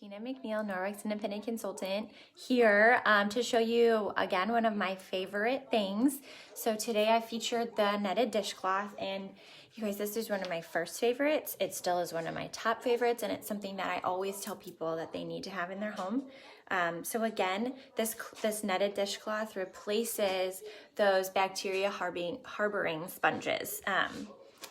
Tinamcneil.Norwex, independent consultant, here to show you again one of my favorite things. So today I featured the netted dishcloth, and you guys, this is one of my first favorites. It still is one of my top favorites, and it's something that I always tell people that they need to have in their home. So again, this netted dishcloth replaces those bacteria harboring sponges.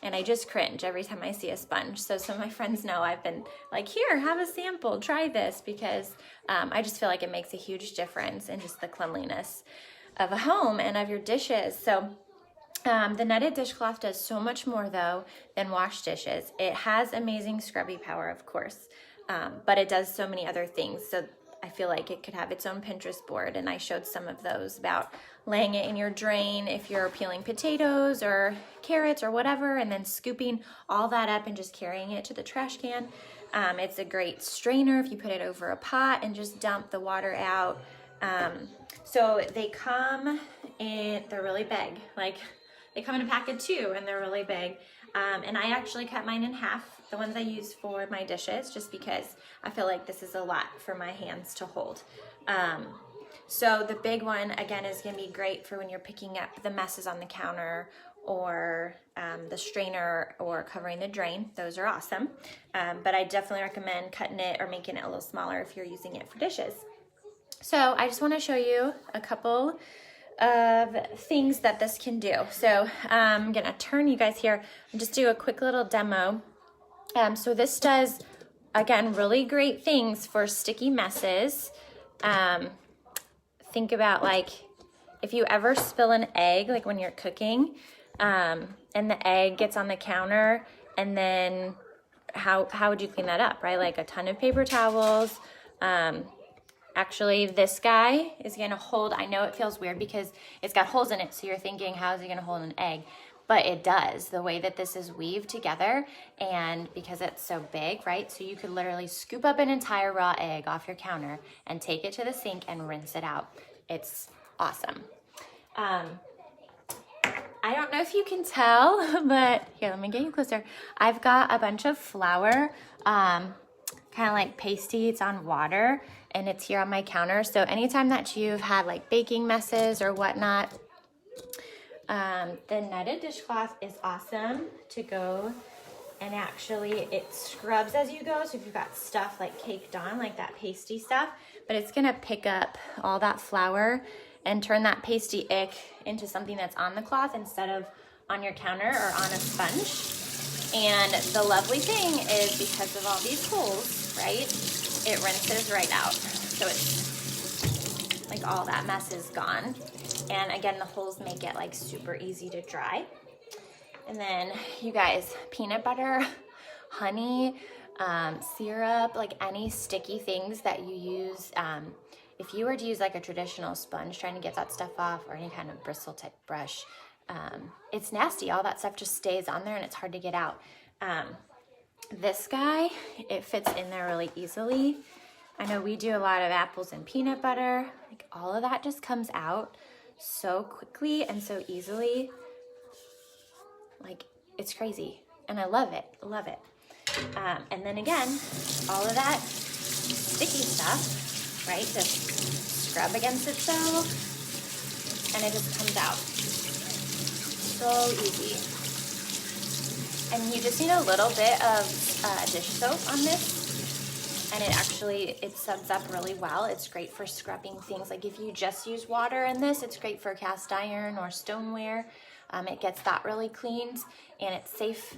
And I just cringe every time I see a sponge. So some of my friends know I've been like, here, have a sample, try this, because I just feel like it makes a huge difference in just the cleanliness of a home and of your dishes. So the netted dishcloth does so much more though than wash dishes. It has amazing scrubby power, of course, but it does so many other things. So I feel like it could have its own Pinterest board, and I showed some of those about laying it in your drain if you're peeling potatoes or carrots or whatever, and then scooping all that up and just carrying it to the trash can. It's a great strainer if you put it over a pot and just dump the water out. So they come in, they're really big, like they come in a pack of 2 and they're really big. And I actually cut mine in half, the ones I use for my dishes, just because I feel like this is a lot for my hands to hold. So the big one, again, is gonna be great for when you're picking up the messes on the counter or the strainer or covering the drain. Those are awesome. But I definitely recommend cutting it or making it a little smaller if you're using it for dishes. So I just wanna show you a couple of things that this can do. So I'm gonna turn you guys here and just do a quick little demo. So this does, again, really great things for sticky messes. Think about, like, if you ever spill an egg, like when you're cooking, and the egg gets on the counter, and then how would you clean that up, right? Like a ton of paper towels. Actually, this guy is gonna hold, I know it feels weird because it's got holes in it, so you're thinking, how is it gonna hold an egg? But it does, the way that this is weaved together, and because it's so big, right? So you could literally scoop up an entire raw egg off your counter and take it to the sink and rinse it out. It's awesome. I don't know if you can tell, but here, let me get you closer. I've got a bunch of flour, kind of like pasty, it's on water, and it's here on my counter. So anytime that you've had like baking messes or whatnot, the netted dishcloth is awesome to go, and actually it scrubs as you go. So if you've got stuff like caked on, like that pasty stuff, but it's gonna pick up all that flour and turn that pasty ick into something that's on the cloth instead of on your counter or on a sponge. And the lovely thing is, because of all these holes, right, it rinses right out. So it's like all that mess is gone. And again, the holes make it like super easy to dry. And then you guys, peanut butter, honey, syrup, like any sticky things that you use. If you were to use like a traditional sponge trying to get that stuff off, or any kind of bristle type brush, it's nasty. All that stuff just stays on there and it's hard to get out. This guy, it fits in there really easily. I know we do a lot of apples and peanut butter. Like all of that just comes out so quickly and so easily. Like, it's crazy, and I love it, love it. And then again, all of that sticky stuff, right, just scrub against itself, and it just comes out. So easy. And you just need a little bit of dish soap on this, and it subs up really well. It's great for scrubbing things. Like if you just use water in this, it's great for cast iron or stoneware. It gets that really cleaned, and it's safe.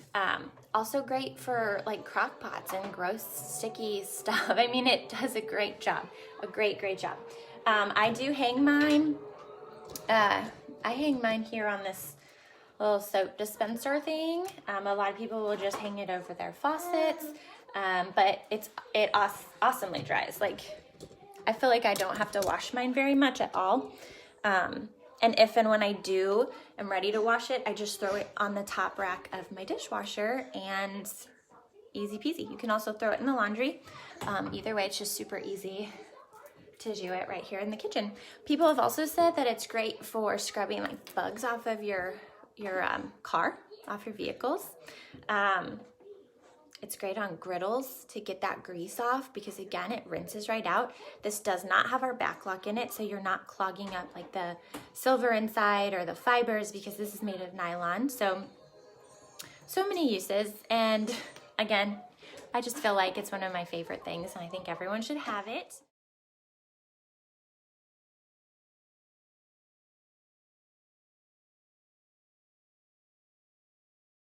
Also great for like crock pots and gross sticky stuff. I mean, it does a great job, a great job. I do hang mine. I hang mine here on this little soap dispenser thing. A lot of people will just hang it over their faucets, but it awesomely dries. Like, I feel like I don't have to wash mine very much at all. And if and when I am ready to wash it, I just throw it on the top rack of my dishwasher, and easy peasy. You can also throw it in the laundry. Either way, it's just super easy to do it right here in the kitchen. People have also said that it's great for scrubbing like bugs off of your car, off your vehicles. It's great on griddles to get that grease off because again, it rinses right out. This does not have our backlock in it, so you're not clogging up like the silver inside or the fibers because this is made of nylon. So many uses. And again, I just feel like it's one of my favorite things and I think everyone should have it.